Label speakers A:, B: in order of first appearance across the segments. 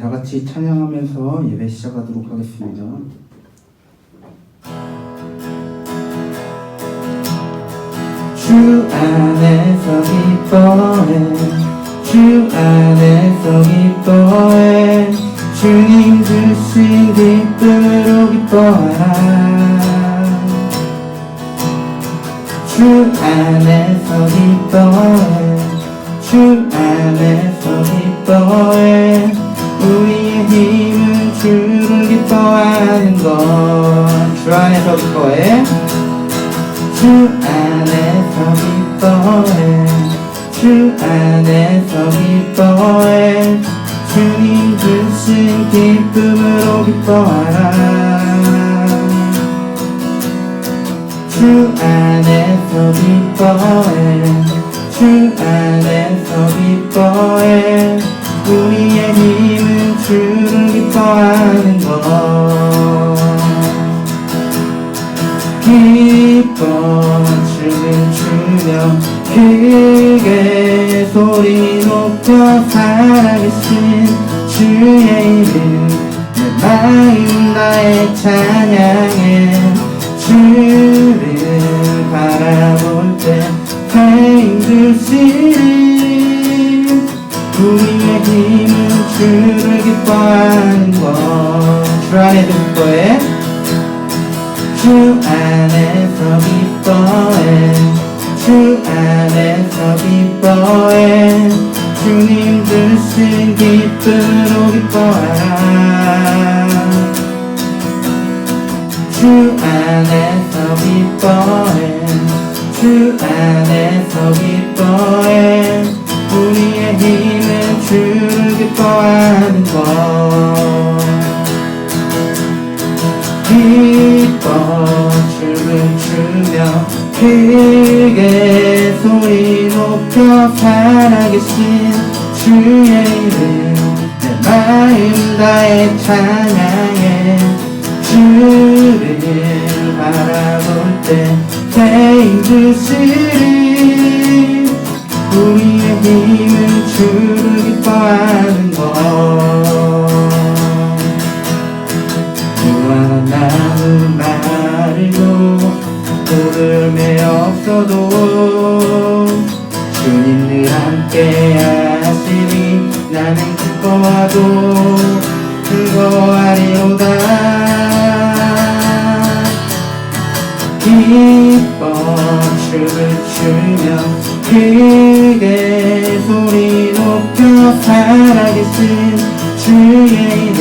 A: 다 같이 찬양하면서 예배 시작하도록 하겠습니다. 주 안에서 기뻐해, 주 안에서 기뻐해, 주님 주신 기쁨으로 기뻐하라. 주 안에서 기뻐해, 주 안에서 기뻐해, 우리의 힘은 주를 기뻐하는 것. 주 안에서 기뻐해, 주 안에서 기뻐해, 주 안에서 기뻐해, 주님 주신 기쁨으로 기뻐하라. 주 안에서 기뻐해, 주 안에서 기뻐해, 우리의 힘은 주를 기뻐하는 것. 기뻐 춤을 추며 크게 소리 높여 살아계신 주의 이름 내 마음 나의 찬양해. 주를 바라볼 때 힘드시리. 우리의 힘은 주를 기뻐하는 것. 주 안에서 기뻐해, 주 안에서 기뻐해, 주 안에서 기뻐해, 주님 주신 기쁨으로 기뻐하라. 주 안에서 기뻐해, 주 안에서 기뻐해, 우리의 힘은 주를 기뻐하는 것. 기뻐 춤을 추며 크게 소리 높여 살아계신 주의 이름 내 마음 다해 찬양해. 주를 바라볼 때 힘드시리. 우리의 힘은 주를 기뻐하는 것. 무한 나무 마르고 고름에 없어도 주님 늘 함께 하시니 나는 기뻐하고 즐거워하리로다. 기뻐 춤을 추며 크게 소리 높여 살아계신 주의 이름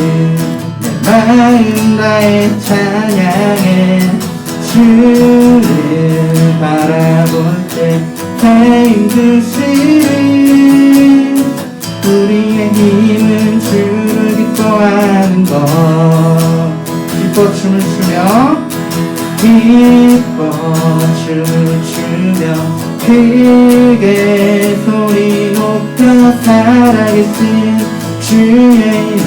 A: 내 마음 다해 찬양해. 주를 바라볼 때 힘드시리. 우리의 힘은 주를 기뻐하는 것. 기뻐 춤을 추며 기뻐 춤을 추며 크게 소리 높여 살아계신 주의 이름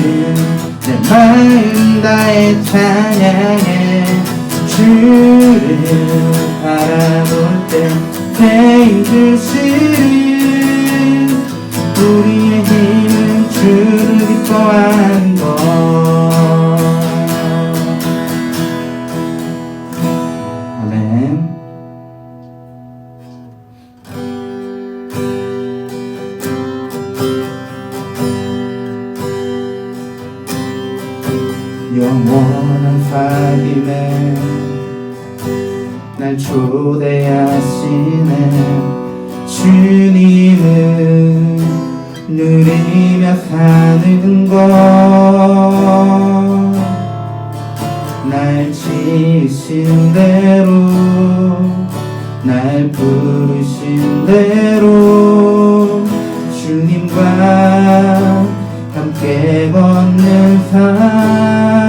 A: 내 마음 다해 찬양해. 주를 바라볼 때 힘드시리. 우리의 힘은 주를 기뻐하는 것. 아멘. 영원한 삶에 날 초대하시네. 주님을 누리며 사는 것. 날 지으신 대로 날 부르신 대로 주님과 함께 걷는 삶.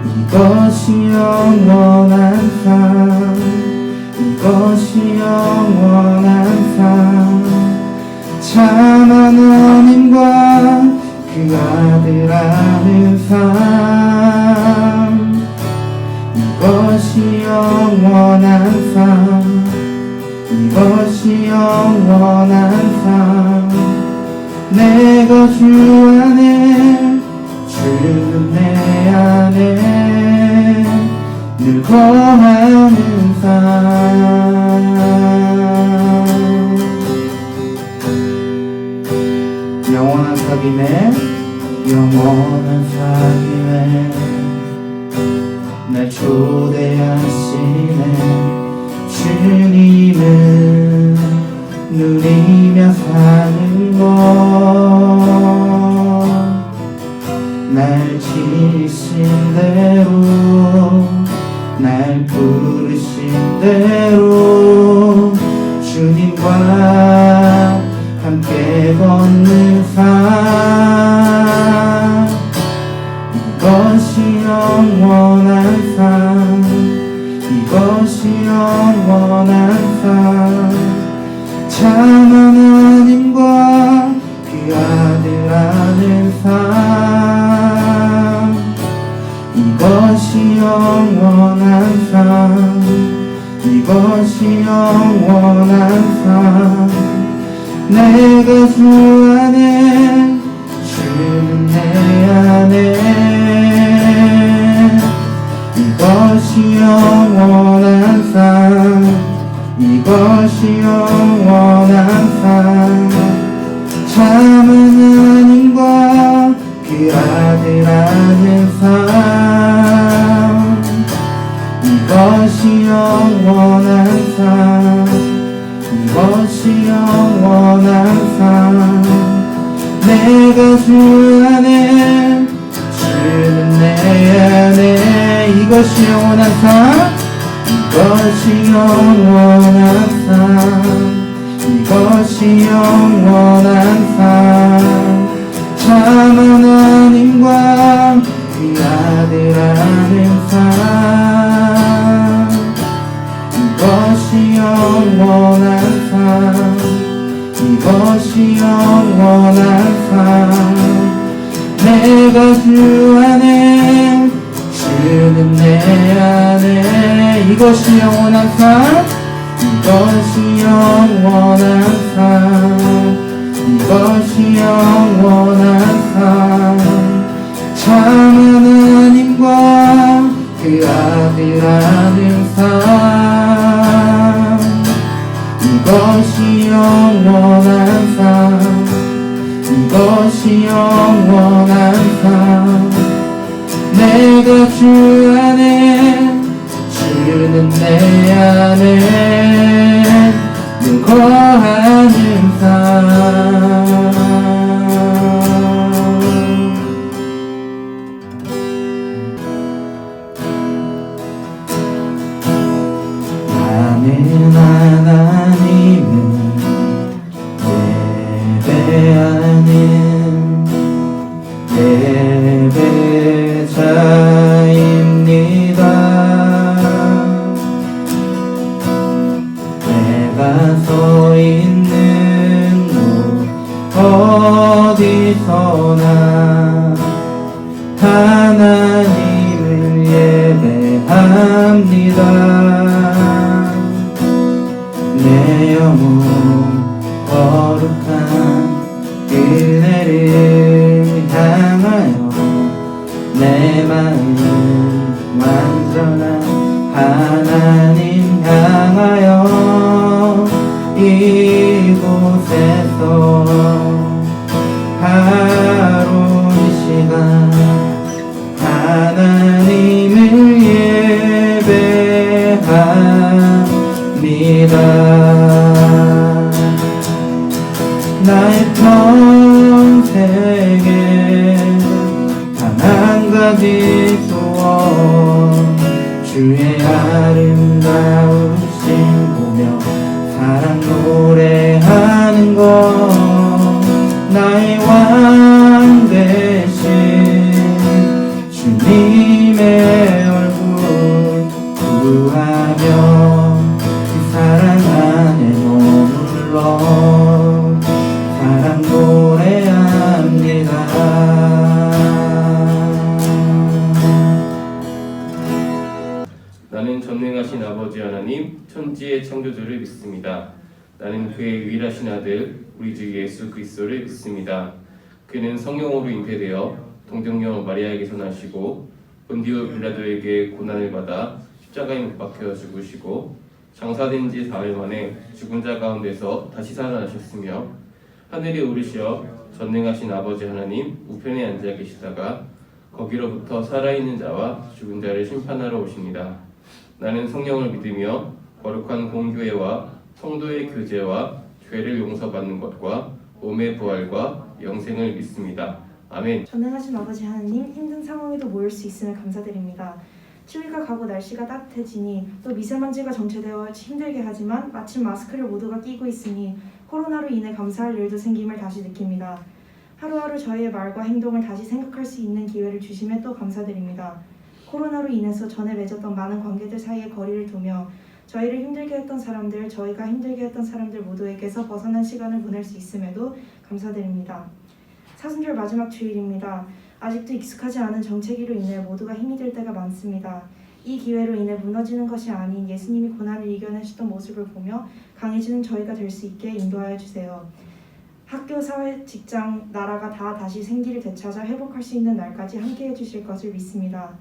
A: 이것이 영원한 삶, 이것이 영원한 삶. 참 하나님과 그 아들 아는 삶. 이것이 영원한 삶, 이것이 영원한 삶. 내가 주 안에 주는 내 안에 늘 거하는 삶 영원한 사귐에 영원한 사귐에 날 초대하시네 주님은 누리며 사는 것 날 지으신 대로 날 부르신 대로 주님과 함께 걷는 삶 이것이 영원한 삶 이것이 영원한 삶 참 하나님과 그 아들 아는 삶 이것이 영원한 삶 이것이 영원한 삶 내가 주 안에 주는 내 안에 이것이 영원한 삶 이것이 영원한 삶 참 하나님과 그 아들 아는 삶 이것이 영원한 삶 이것이 영원한 삶 내가 주 안에 주는 내 안에 이것이 영원한 삶 이것이 영원한 삶 이것이 영원한 삶 참 하나님과 그 아들 아는 삶 이것이 영원한 삶 이것이 영원한 삶 내가 주 안에 주는 내 안에 이것이 영원한 삶 이것이 영원한 삶 이것이 영원한 삶 참 하나님과 그 아들 아는 삶 이것이 영원한 삶 이것이 영원한 삶 내가 주 안에 주는 내 안에 늘 거하는 삶 나는 하나님을 예배하는 예배자입니다. 내가 서 있는 곳 어디서나 하나님을 예배합니다. 내 영혼 거룩한 그네를 향하여 내 마음은 완전한 하나님 향하여 이곳에서 하루 이 시간 하나님을 예배합니다. 나의 평생에 단 한 가지 소원 주의 아름다우신 보며 사랑 노래하는 것 나의 왕 되신 주님의 얼굴 구하며 그 사랑 안에 머물러 사랑 노래합니다.
B: 나는 전능하신 아버지 하나님 천지의 창조주를 믿습니다. 나는 그의 유일하신 아들 우리 주 예수 그리스도를 믿습니다. 그는 성령으로 잉태되어 동정녀 마리아에게서 나시고 본디오 빌라도에게 고난을 받아 십자가에 못 박혀 죽으시고 장사된 지 4일 만에 죽은 자 가운데서 다시 살아나셨으며 하늘에 오르시어 전능하신 아버지 하나님 우편에 앉아 계시다가 거기로부터 살아있는 자와 죽은 자를 심판하러 오십니다. 나는 성령을 믿으며 거룩한 공교회와 성도의 교제와 죄를 용서받는 것과 몸의 부활과 영생을 믿습니다. 아멘.
C: 전능하신 아버지 하나님, 힘든 상황에도 모일 수 있음을 감사드립니다. 추위가 가고 날씨가 따뜻해지니 또 미세먼지가 정체되어 힘들게 하지만 마침 마스크를 모두가 끼고 있으니 코로나로 인해 감사할 일도 생김을 다시 느낍니다. 하루하루 저희의 말과 행동을 다시 생각할 수 있는 기회를 주심에 또 감사드립니다. 코로나로 인해서 전에 맺었던 많은 관계들 사이에 거리를 두며 저희를 힘들게 했던 사람들, 저희가 힘들게 했던 사람들 모두에게서 벗어난 시간을 보낼 수 있음에도 감사드립니다. 사순절 마지막 주일입니다. 아직도 익숙하지 않은 정체기로 인해 모두가 힘이 들 때가 많습니다. 이 기회로 인해 무너지는 것이 아닌 예수님이 고난을 이겨내셨던 모습을 보며 강해지는 저희가 될 수 있게 인도하여 주세요. 학교, 사회, 직장, 나라가 다 다시 생기를 되찾아 회복할 수 있는 날까지 함께해 주실 것을 믿습니다.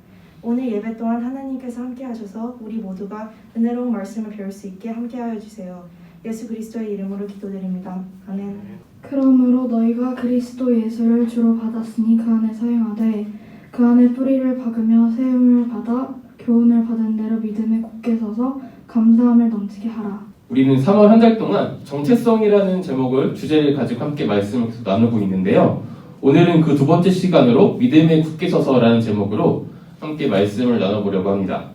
C: 오늘 예배 동안 하나님께서 함께하셔서 우리 모두가 은혜로운 말씀을 배울 수 있게 함께하여 주세요. 예수 그리스도의 이름으로 기도드립니다. 아멘.
D: 그러므로 너희가 그리스도 예수를 주로 받았으니 그 안에 사용하되 그 안에 뿌리를 박으며 세움을 받아 교훈을 받은 대로 믿음에 굳게 서서 감사함을 넘치게 하라.
B: 우리는 3월 한 달 동안 정체성이라는 제목을 주제를 가지고 함께 말씀을 나누고 있는데요. 오늘은 그 두 번째 시간으로 믿음에 굳게 서서라는 제목으로 함께 말씀을 나눠보려고 합니다.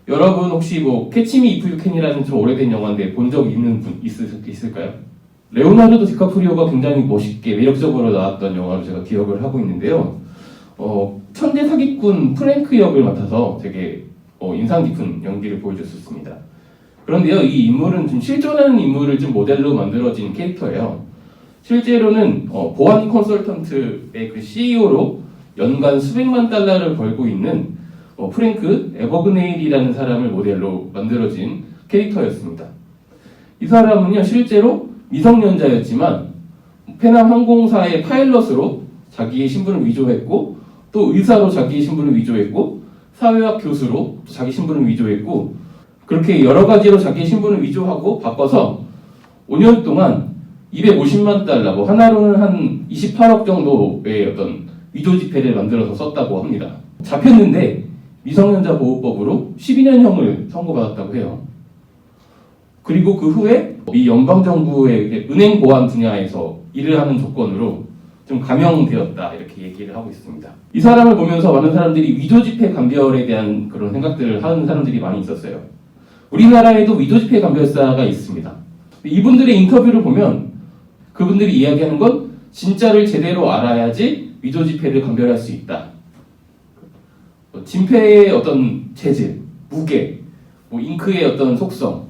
B: 여러분 혹시 캐치 미 이프 유 캔이라는 좀 오래된 영화인데 본 적 있는 분 있을까요? 레오나르도 디카프리오가 굉장히 멋있게 매력적으로 나왔던 영화로 제가 기억을 하고 있는데요. 천재 사기꾼 프랭크 역을 맡아서 되게 인상 깊은 연기를 보여줬었습니다. 그런데요, 이 인물은 좀 실존하는 인물을 좀 모델로 만들어진 캐릭터예요. 실제로는 보안 컨설턴트의 그 CEO로 연간 수백만 달러를 벌고 있는 프랭크 에버그네일이라는 사람을 모델로 만들어진 캐릭터였습니다. 이 사람은요, 실제로 미성년자였지만 페남 항공사의 파일럿으로 자기의 신분을 위조했고, 또 의사로 자기의 신분을 위조했고, 사회학 교수로 자기 신분을 위조했고, 그렇게 여러 가지로 자기의 신분을 위조하고 바꿔서 5년 동안 250만 달러, 하나로는 한 28억 정도의 어떤 위조 지폐를 만들어서 썼다고 합니다. 잡혔는데 미성년자 보호법으로 12년형을 선고받았다고 해요. 그리고 그 후에 미 연방정부의 은행 보안 분야에서 일을 하는 조건으로 좀 감형되었다, 이렇게 얘기를 하고 있습니다. 이 사람을 보면서 많은 사람들이 위조지폐 감별에 대한 그런 생각들을 하는 사람들이 많이 있었어요. 우리나라에도 위조지폐 감별사가 있습니다. 이분들의 인터뷰를 보면 그분들이 이야기하는 건 진짜를 제대로 알아야지 위조지폐를 감별할 수 있다. 진폐의 어떤 재질, 무게, 잉크의 어떤 속성,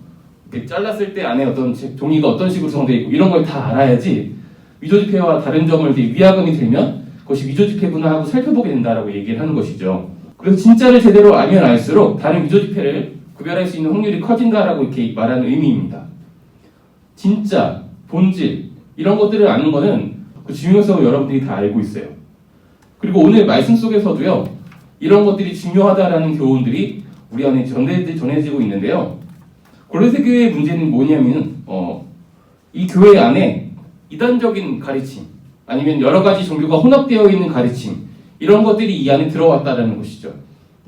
B: 이렇게 잘랐을 때 안에 어떤 종이가 어떤 식으로 구성되어 있고 이런 걸 다 알아야지 위조지폐와 다른 점을 위화감이 들면 그것이 위조지폐구나 하고 살펴보게 된다라고 얘기를 하는 것이죠. 그래서 진짜를 제대로 알면 알수록 다른 위조지폐를 구별할 수 있는 확률이 커진다라고 이렇게 말하는 의미입니다. 진짜, 본질 이런 것들을 아는 거는 그 중요성을 여러분들이 다 알고 있어요. 그리고 오늘 말씀 속에서도요, 이런 것들이 중요하다라는 교훈들이 우리 안에 전해지고 있는데요. 골로새 교회의 문제는 뭐냐면 이 교회 안에 이단적인 가르침, 아니면 여러 가지 종교가 혼합되어 있는 가르침, 이런 것들이 이 안에 들어왔다라는 것이죠.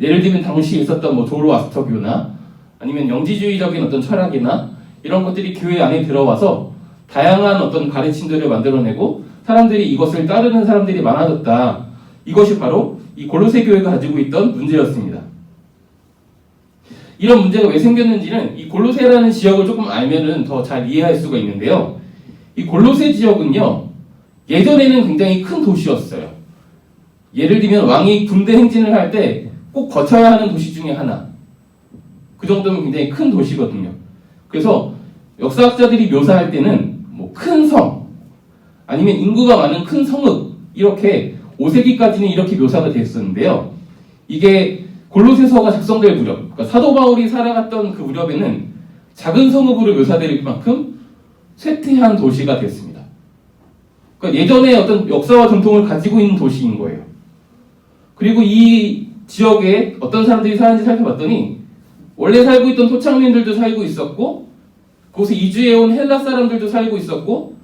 B: 예를 들면 당시에 있었던 조로아스터교나 아니면 영지주의적인 어떤 철학이나 이런 것들이 교회 안에 들어와서 다양한 어떤 가르침들을 만들어내고 사람들이 이것을 따르는 사람들이 많아졌다. 이것이 바로 이 골로새 교회가 가지고 있던 문제였습니다. 이런 문제가 왜 생겼는지는 이 골로새라는 지역을 조금 알면은 더 잘 이해할 수가 있는데요. 이 골로새 지역은요, 예전에는 굉장히 큰 도시였어요. 예를 들면 왕이 군대 행진을 할 때 꼭 거쳐야 하는 도시 중에 하나. 그 정도면 굉장히 큰 도시거든요. 그래서 역사학자들이 묘사할 때는 큰 성, 아니면 인구가 많은 큰 성읍, 이렇게 5세기까지는 이렇게 묘사가 됐었는데요. 이게 골로새서가 작성될 무렵, 그러니까 사도 바울이 살아갔던 그 무렵에는 작은 성읍으로 묘사될 만큼 쇠퇴한 도시가 됐습니다. 그러니까 예전에 어떤 역사와 전통을 가지고 있는 도시인 거예요. 그리고 이 지역에 어떤 사람들이 사는지 살펴봤더니 원래 살고 있던 토착민들도 살고 있었고 그곳에 이주해온 헬라 사람들도 살고 있었고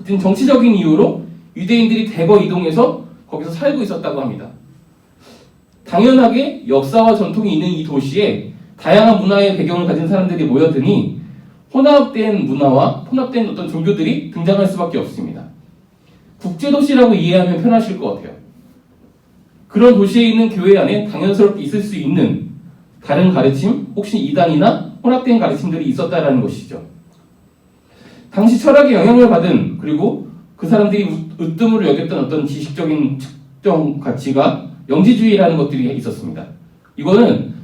B: 어떤 정치적인 이유로 유대인들이 대거 이동해서 거기서 살고 있었다고 합니다. 당연하게 역사와 전통이 있는 이 도시에 다양한 문화의 배경을 가진 사람들이 모여드니 혼합된 문화와 혼합된 어떤 종교들이 등장할 수밖에 없습니다. 국제도시라고 이해하면 편하실 것 같아요. 그런 도시에 있는 교회 안에 당연스럽게 있을 수 있는 다른 가르침, 혹시 이단이나 혼합된 가르침들이 있었다라는 것이죠. 당시 철학의 영향을 받은, 그리고 그 사람들이 으뜸으로 여겼던 어떤 지식적인 특정 가치가 영지주의라는 것들이 있었습니다. 이거는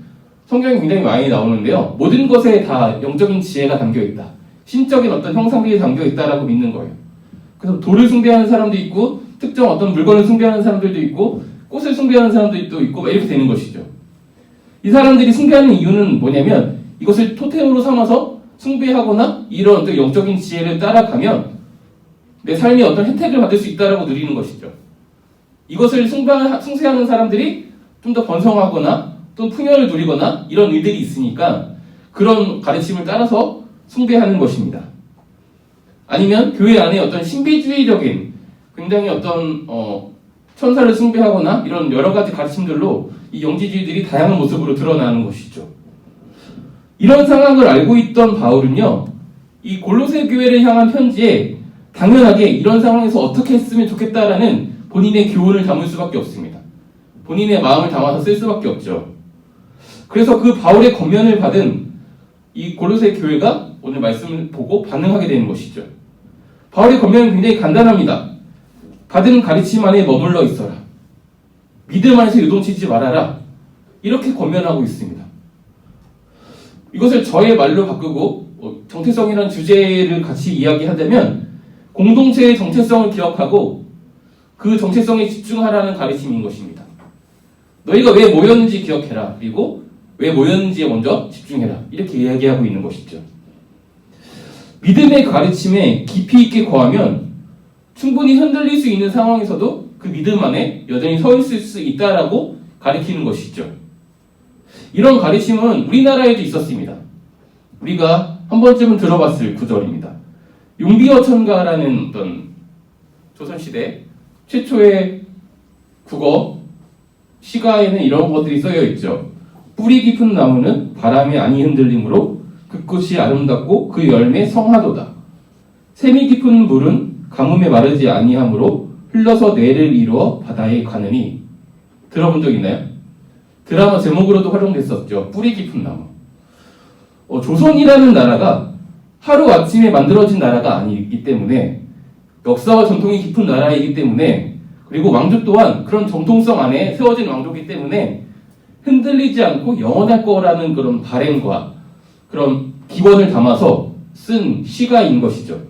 B: 성경에 굉장히 많이 나오는데요. 모든 것에 다 영적인 지혜가 담겨있다. 신적인 어떤 형상들이 담겨있다라고 믿는 거예요. 그래서 돌을 숭배하는 사람도 있고, 특정 어떤 물건을 숭배하는 사람들도 있고, 꽃을 숭배하는 사람들도 있고, 이렇게 되는 것이죠. 이 사람들이 숭배하는 이유는 뭐냐면, 이것을 토템으로 삼아서 숭배하거나 이런 어떤 영적인 지혜를 따라가면 내 삶이 어떤 혜택을 받을 수 있다라고 누리는 것이죠. 이것을 숭배하는 사람들이 좀 더 번성하거나 또 풍요를 누리거나 이런 일들이 있으니까 그런 가르침을 따라서 숭배하는 것입니다. 아니면 교회 안에 어떤 신비주의적인 굉장히 어떤 천사를 숭배하거나 이런 여러 가지 가르침들로 이 영지주의들이 다양한 모습으로 드러나는 것이죠. 이런 상황을 알고 있던 바울은요, 이 골로새 교회를 향한 편지에 당연하게 이런 상황에서 어떻게 했으면 좋겠다라는 본인의 교훈을 담을 수밖에 없습니다. 본인의 마음을 담아서 쓸 수밖에 없죠. 그래서 그 바울의 권면을 받은 이 골로새 교회가 오늘 말씀을 보고 반응하게 되는 것이죠. 바울의 권면은 굉장히 간단합니다. 받은 가르침 안에 머물러 있어라. 믿음 안에서 요동치지 말아라. 이렇게 권면하고 있습니다. 이것을 저의 말로 바꾸고 정체성이라는 주제를 같이 이야기하자면 공동체의 정체성을 기억하고 그 정체성에 집중하라는 가르침인 것입니다. 너희가 왜 모였는지 기억해라. 그리고 왜 모였는지에 먼저 집중해라. 이렇게 이야기하고 있는 것이죠. 믿음의 가르침에 깊이 있게 거하면 충분히 흔들릴 수 있는 상황에서도 그 믿음 안에 여전히 서 있을 수 있다라고 가르치는 것이죠. 이런 가르침은 우리나라에도 있었습니다. 우리가 한 번쯤은 들어봤을 구절입니다. 용비어천가라는 어떤 조선시대 최초의 국어 시가에는 이런 것들이 써여 있죠. 뿌리 깊은 나무는 바람에 아니 흔들림으로 그 꽃이 아름답고 그 열매 성하도다. 샘이 깊은 물은 가뭄에 마르지 아니하므로 흘러서 뇌를 이루어 바다에 가느니. 들어본 적 있나요? 드라마 제목으로도 활용됐었죠. 뿌리 깊은 나무. 조선이라는 나라가 하루아침에 만들어진 나라가 아니기 때문에 역사와 전통이 깊은 나라이기 때문에 그리고 왕조 또한 그런 정통성 안에 세워진 왕조이기 때문에 흔들리지 않고 영원할 거라는 그런 바램과 그런 기원을 담아서 쓴 시가인 것이죠.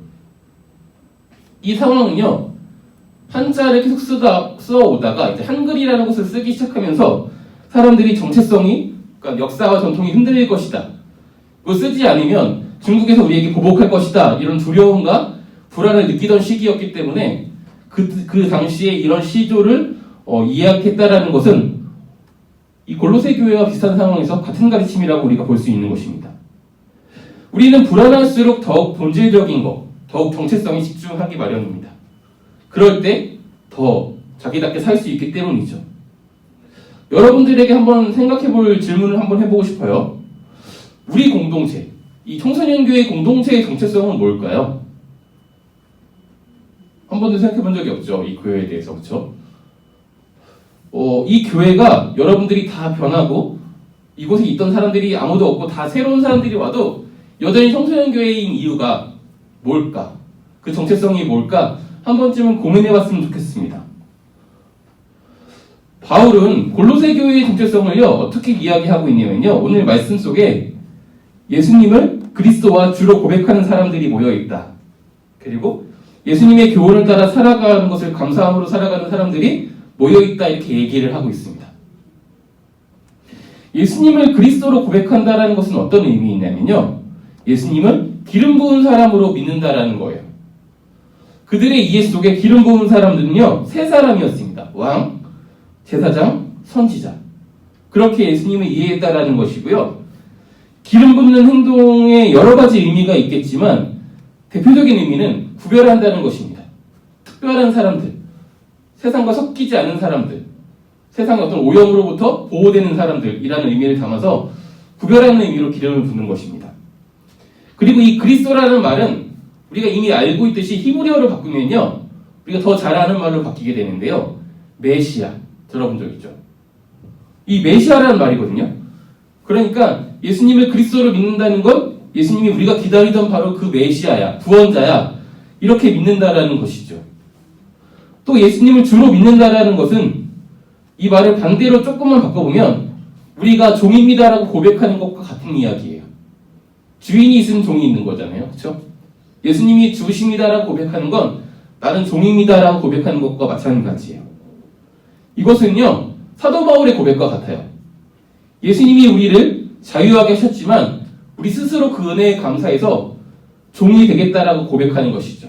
B: 이 상황은요, 한자를 계속 써오다가 이제 한글이라는 것을 쓰기 시작하면서 사람들이 정체성이, 그러니까 역사와 전통이 흔들릴 것이다. 이걸 쓰지 않으면 중국에서 우리에게 보복할 것이다. 이런 두려움과 불안을 느끼던 시기였기 때문에 그 당시에 이런 시조를 이야기했다라는 것은 이 골로새 교회와 비슷한 상황에서 같은 가르침이라고 우리가 볼 수 있는 것입니다. 우리는 불안할수록 더욱 본질적인 것, 더욱 정체성에 집중하기 마련입니다. 그럴 때 더 자기답게 살 수 있기 때문이죠. 여러분들에게 한번 생각해 볼 질문을 한번 해보고 싶어요. 우리 공동체, 이 청소년교회 공동체의 정체성은 뭘까요? 한 번도 생각해 본 적이 없죠. 이 교회에 대해서. 그렇죠? 이 교회가 여러분들이 다 변하고 이곳에 있던 사람들이 아무도 없고 다 새로운 사람들이 와도 여전히 청소년교회인 이유가 뭘까? 그 정체성이 뭘까? 한 번쯤은 고민해 봤으면 좋겠습니다. 바울은 골로새 교회의 정체성을요, 어떻게 이야기하고 있냐면요, 오늘 말씀 속에 예수님을 그리스도와 주로 고백하는 사람들이 모여있다. 그리고 예수님의 교훈을 따라 살아가는 것을 감사함으로 살아가는 사람들이 모여있다. 이렇게 얘기를 하고 있습니다. 예수님을 그리스도로 고백한다라는 것은 어떤 의미이냐면요, 예수님을 기름 부은 사람으로 믿는다라는 거예요. 그들의 이해 속에 기름 부은 사람들은요, 세 사람이었습니다. 왕, 제사장, 선지자. 그렇게 예수님을 이해했다라는 것이고요. 기름 붓는 행동에 여러 가지 의미가 있겠지만 대표적인 의미는 구별한다는 것입니다. 특별한 사람들, 세상과 섞이지 않은 사람들, 세상의 어떤 오염으로부터 보호되는 사람들이라는 의미를 담아서 구별하는 의미로 기름을 붓는 것입니다. 그리고 이 그리스도라는 말은 우리가 이미 알고 있듯이 히브리어로 바꾸면요, 우리가 더 잘 아는 말로 바뀌게 되는데요. 메시아, 들어본 적 있죠? 이 메시아라는 말이거든요. 그러니까 예수님을 그리스도로 믿는다는 건 예수님이 우리가 기다리던 바로 그 메시아야, 구원자야, 이렇게 믿는다라는 것이죠. 또 예수님을 주로 믿는다라는 것은 이 말을 반대로 조금만 바꿔보면 우리가 종입니다라고 고백하는 것과 같은 이야기예요. 주인이 있으면 종이 있는 거잖아요. 그렇죠? 예수님이 주십니다라고 고백하는 건 나는 종입니다라고 고백하는 것과 마찬가지예요. 이것은요, 사도 바울의 고백과 같아요. 예수님이 우리를 자유하게 하셨지만 우리 스스로 그 은혜에 감사해서 종이 되겠다라고 고백하는 것이죠.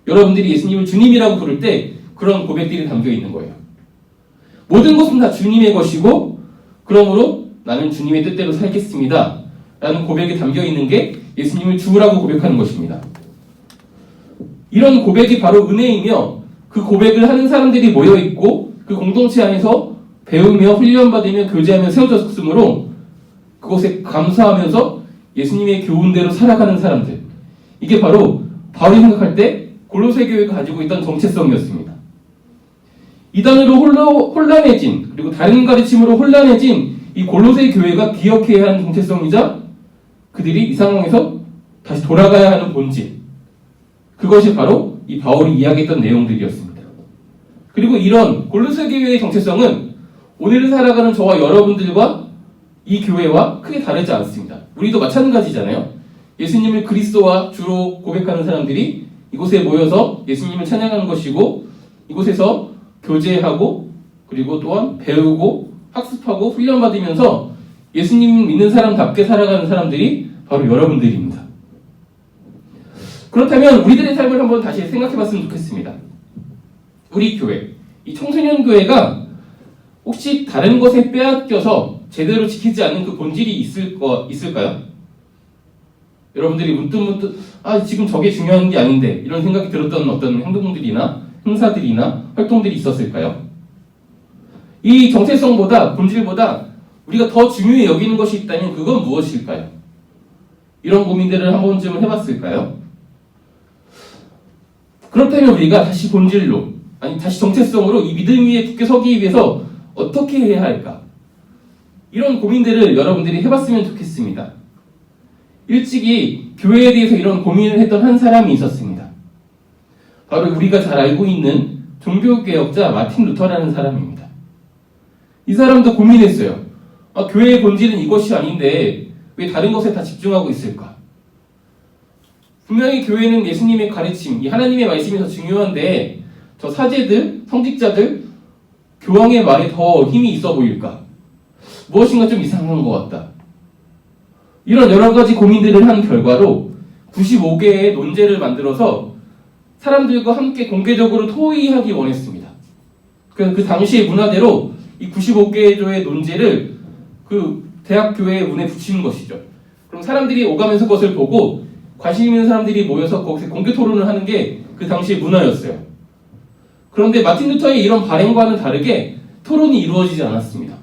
B: 여러분들이 예수님을 주님이라고 부를 때 그런 고백들이 담겨 있는 거예요. 모든 것은 다 주님의 것이고 그러므로 나는 주님의 뜻대로 살겠습니다 라는 고백이 담겨 있는 게 예수님을 주라고 고백하는 것입니다. 이런 고백이 바로 은혜이며 그 고백을 하는 사람들이 모여있고 그 공동체 안에서 배우며 훈련받으며 교제하며 세워졌으므로 그것에 감사하면서 예수님의 교훈대로 살아가는 사람들, 이게 바로 바울이 생각할 때 골로새 교회가 가지고 있던 정체성이었습니다. 이단으로 혼란해진, 그리고 다른 가르침으로 혼란해진 이 골로새 교회가 기억해야 하는 정체성이자 그들이 이 상황에서 다시 돌아가야 하는 본질, 그것이 바로 이 바울이 이야기했던 내용들이었습니다. 그리고 이런 골로새 교회의 정체성은 오늘을 살아가는 저와 여러분들과 이 교회와 크게 다르지 않습니다. 우리도 마찬가지잖아요. 예수님을 그리스도와 주로 고백하는 사람들이 이곳에 모여서 예수님을 찬양하는 것이고 이곳에서 교제하고 그리고 또한 배우고 학습하고 훈련받으면서 예수님 믿는 사람답게 살아가는 사람들이 바로 여러분들입니다. 그렇다면 우리들의 삶을 한번 다시 생각해봤으면 좋겠습니다. 우리 교회, 이 청소년 교회가 혹시 다른 것에 빼앗겨서 제대로 지키지 않는 그 본질이 있을까요? 여러분들이 문득 지금 저게 중요한 게 아닌데 이런 생각이 들었던 어떤 행동들이나 행사들이나 활동들이 있었을까요? 이 정체성보다 본질보다 우리가 더 중요히 여기는 것이 있다면 그건 무엇일까요? 이런 고민들을 한 번쯤은 해봤을까요? 그렇다면 우리가 다시 본질로, 다시 정체성으로 이 믿음 위에 굳게 서기 위해서 어떻게 해야 할까? 이런 고민들을 여러분들이 해봤으면 좋겠습니다. 일찍이 교회에 대해서 이런 고민을 했던 한 사람이 있었습니다. 바로 우리가 잘 알고 있는 종교개혁자 마틴 루터라는 사람입니다. 이 사람도 고민했어요. 교회의 본질은 이것이 아닌데 왜 다른 것에 다 집중하고 있을까? 분명히 교회는 예수님의 가르침, 이 하나님의 말씀이 더 중요한데 저 사제들, 성직자들, 교황의 말에 더 힘이 있어 보일까? 무엇인가 좀 이상한 것 같다. 이런 여러 가지 고민들을 한 결과로 95개의 논제를 만들어서 사람들과 함께 공개적으로 토의하기 원했습니다. 그 당시의 문화대로 이 95개의 논제를 그 대학교의 문에 붙이는 것이죠. 그럼 사람들이 오가면서 그것을 보고 관심 있는 사람들이 모여서 거기서 공개 토론을 하는 게 그 당시의 문화였어요. 그런데 마틴 루터의 이런 발행과는 다르게 토론이 이루어지지 않았습니다.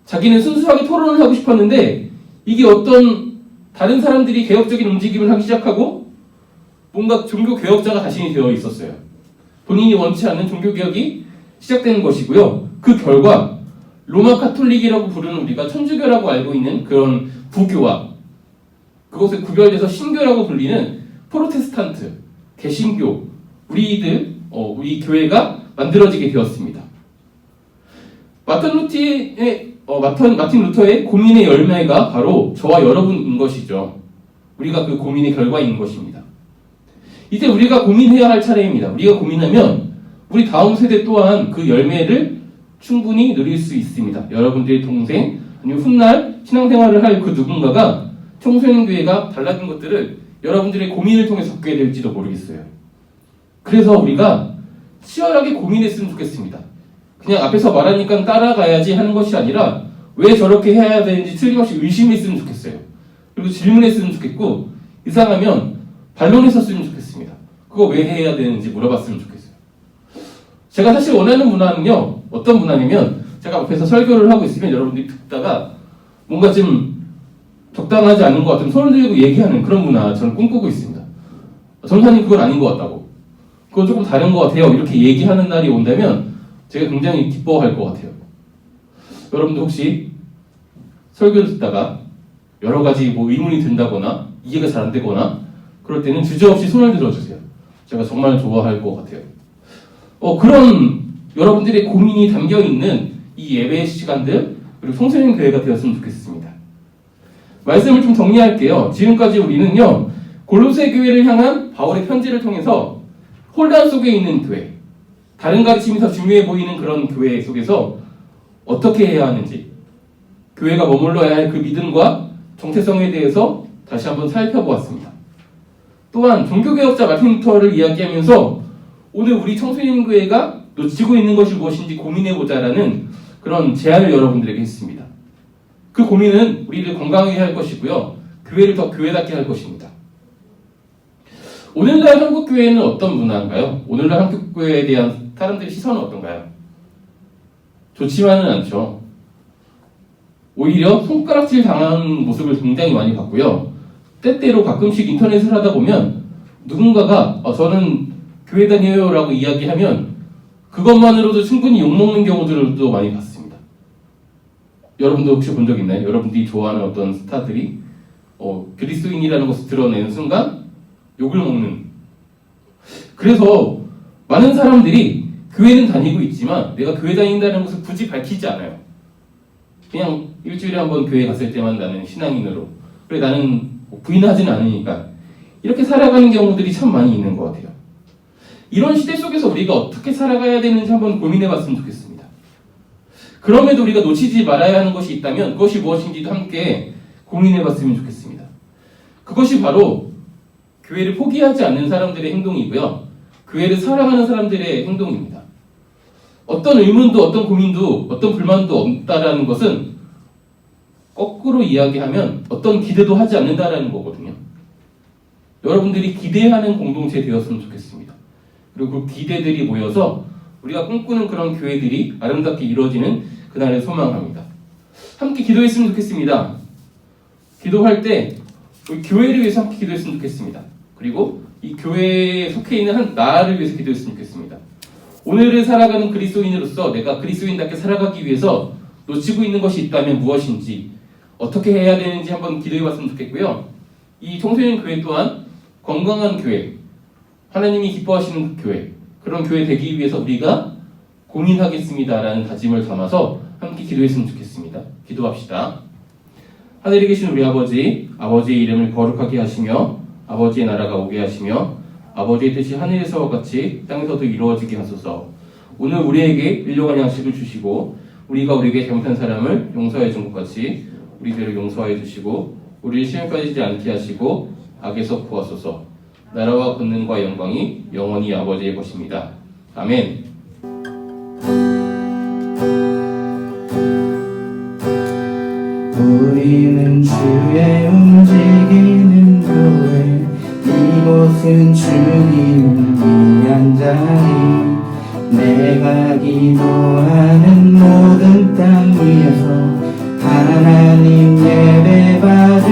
B: 자기는 순수하게 토론을 하고 싶었는데 이게 어떤 다른 사람들이 개혁적인 움직임을 하기 시작하고 뭔가 종교개혁자가 자신이 되어 있었어요. 본인이 원치 않는 종교개혁이 시작되는 것이고요. 그 결과 로마 카톨릭이라고 부르는 우리가 천주교라고 알고 있는 그런 부교와 그것에 구별돼서 신교라고 불리는 프로테스탄트, 개신교, 우리 교회가 만들어지게 되었습니다. 마틴 루터의 고민의 열매가 바로 저와 여러분인 것이죠. 우리가 그 고민의 결과인 것입니다. 이제 우리가 고민해야 할 차례입니다. 우리가 고민하면 우리 다음 세대 또한 그 열매를 충분히 누릴 수 있습니다. 여러분들의 동생, 아니면 훗날 신앙생활을 할 그 누군가가 청소년교회가 달라진 것들을 여러분들의 고민을 통해서 겪게 될지도 모르겠어요. 그래서 우리가 치열하게 고민했으면 좋겠습니다. 그냥 앞에서 말하니까 따라가야지 하는 것이 아니라 왜 저렇게 해야 되는지 틀림없이 의심했으면 좋겠어요. 그리고 질문했으면 좋겠고 이상하면 반론했었으면 좋겠습니다. 그거 왜 해야 되는지 물어봤으면 좋겠어요. 제가 사실 원하는 문화는요, 어떤 문화냐면 제가 앞에서 설교를 하고 있으면 여러분들이 듣다가 뭔가 좀 적당하지 않은 것 같으면 손을 들고 얘기하는 그런 문화 저는 꿈꾸고 있습니다. 전사님 그건 아닌 것 같다고, 그건 조금 다른 것 같아요, 이렇게 얘기하는 날이 온다면 제가 굉장히 기뻐할 것 같아요. 여러분도 혹시 설교를 듣다가 여러 가지 의문이 든다거나 이해가 잘 안 되거나 그럴 때는 주저없이 손을 들어주세요. 제가 정말 좋아할 것 같아요. 그런 여러분들의 고민이 담겨있는 이 예배 시간들, 그리고 청소년 교회가 되었으면 좋겠습니다. 말씀을 좀 정리할게요. 지금까지 우리는요, 골로새 교회를 향한 바울의 편지를 통해서 혼란 속에 있는 교회, 다른 가르침이 더 중요해 보이는 그런 교회 속에서 어떻게 해야 하는지, 교회가 머물러야 할 그 믿음과 정체성에 대해서 다시 한번 살펴보았습니다. 또한 종교개혁자 마틴 루터를 이야기하면서 오늘 우리 청소년 교회가 놓치고 있는 것이 무엇인지 고민해보자라는 그런 제안을 여러분들에게 했습니다. 그 고민은 우리를 건강하게 할 것이고요, 교회를 더 교회답게 할 것입니다. 오늘날 한국교회는 어떤 문화인가요? 오늘날 한국교회에 대한 사람들의 시선은 어떤가요? 좋지만은 않죠. 오히려 손가락질 당하는 모습을 굉장히 많이 봤고요. 때때로 가끔씩 인터넷을 하다 보면 누군가가 저는 교회 다녀요 라고 이야기하면 그것만으로도 충분히 욕먹는 경우들도 많이 봤습니다. 여러분도 혹시 본 적 있나요? 여러분들이 좋아하는 어떤 스타들이 그리스도인이라는 것을 드러내는 순간 욕을 먹는. 그래서 많은 사람들이 교회는 다니고 있지만 내가 교회 다닌다는 것을 굳이 밝히지 않아요. 그냥 일주일에 한 번 교회 갔을 때만 나는 신앙인으로, 그래 나는 부인하진 않으니까, 이렇게 살아가는 경우들이 참 많이 있는 것 같아요. 이런 시대 속에서 우리가 어떻게 살아가야 되는지 한번 고민해봤으면 좋겠습니다. 그럼에도 우리가 놓치지 말아야 하는 것이 있다면 그것이 무엇인지도 함께 고민해봤으면 좋겠습니다. 그것이 바로 교회를 포기하지 않는 사람들의 행동이고요, 교회를 사랑하는 사람들의 행동입니다. 어떤 의문도 어떤 고민도 어떤 불만도 없다라는 것은 거꾸로 이야기하면 어떤 기대도 하지 않는다라는 거거든요. 여러분들이 기대하는 공동체 되었으면 좋겠습니다. 그리고 그 기대들이 모여서 우리가 꿈꾸는 그런 교회들이 아름답게 이루어지는 그날을 소망합니다. 함께 기도했으면 좋겠습니다. 기도할 때 우리 교회를 위해서 함께 기도했으면 좋겠습니다. 그리고 이 교회에 속해 있는 한 나라를 위해서 기도했으면 좋겠습니다. 오늘을 살아가는 그리스도인으로서 내가 그리스도인답게 살아가기 위해서 놓치고 있는 것이 있다면 무엇인지, 어떻게 해야 되는지 한번 기도해봤으면 좋겠고요. 이 청소년 교회 또한 건강한 교회, 하나님이 기뻐하시는 교회, 그런 교회 되기 위해서 우리가 고민하겠습니다라는 다짐을 담아서 함께 기도했으면 좋겠습니다. 기도합시다. 하늘에 계신 우리 아버지, 아버지의 이름을 거룩하게 하시며 아버지의 나라가 오게 하시며 아버지의 뜻이 하늘에서와 같이 땅에서도 이루어지게 하소서. 오늘 우리에게 일용할 양식을 주시고 우리가 우리에게 잘못한 사람을 용서해 준 것 같이 우리들을 용서해 주시고 우리를 시험에 빠지지 않게 하시고 악에서 구하소서. 나라와 권능과 영광이 영원히 아버지의 것입니다. 아멘.
A: 우리는 주의 움직이는 교회, 이곳은 주님을 위한 자리. 내가 기도하는 모든 땅 위에서 하나님 예배받은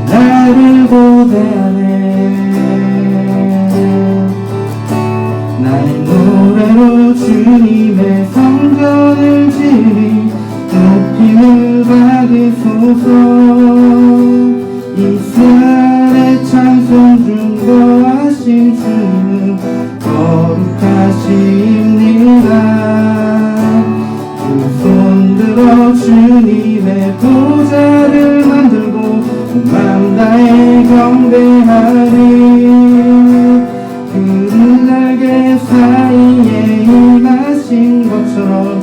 A: 나를 고대하네. 나의 노래로 주님의 성전을 지니 높임을 받으소서. 이스라엘의 찬송 중 거하신 주는 거룩하십니다. 두 손 들어 주님의 보좌를 만들고 맘 다해 경배하리. 그늘 날개 사이에 임하신 것처럼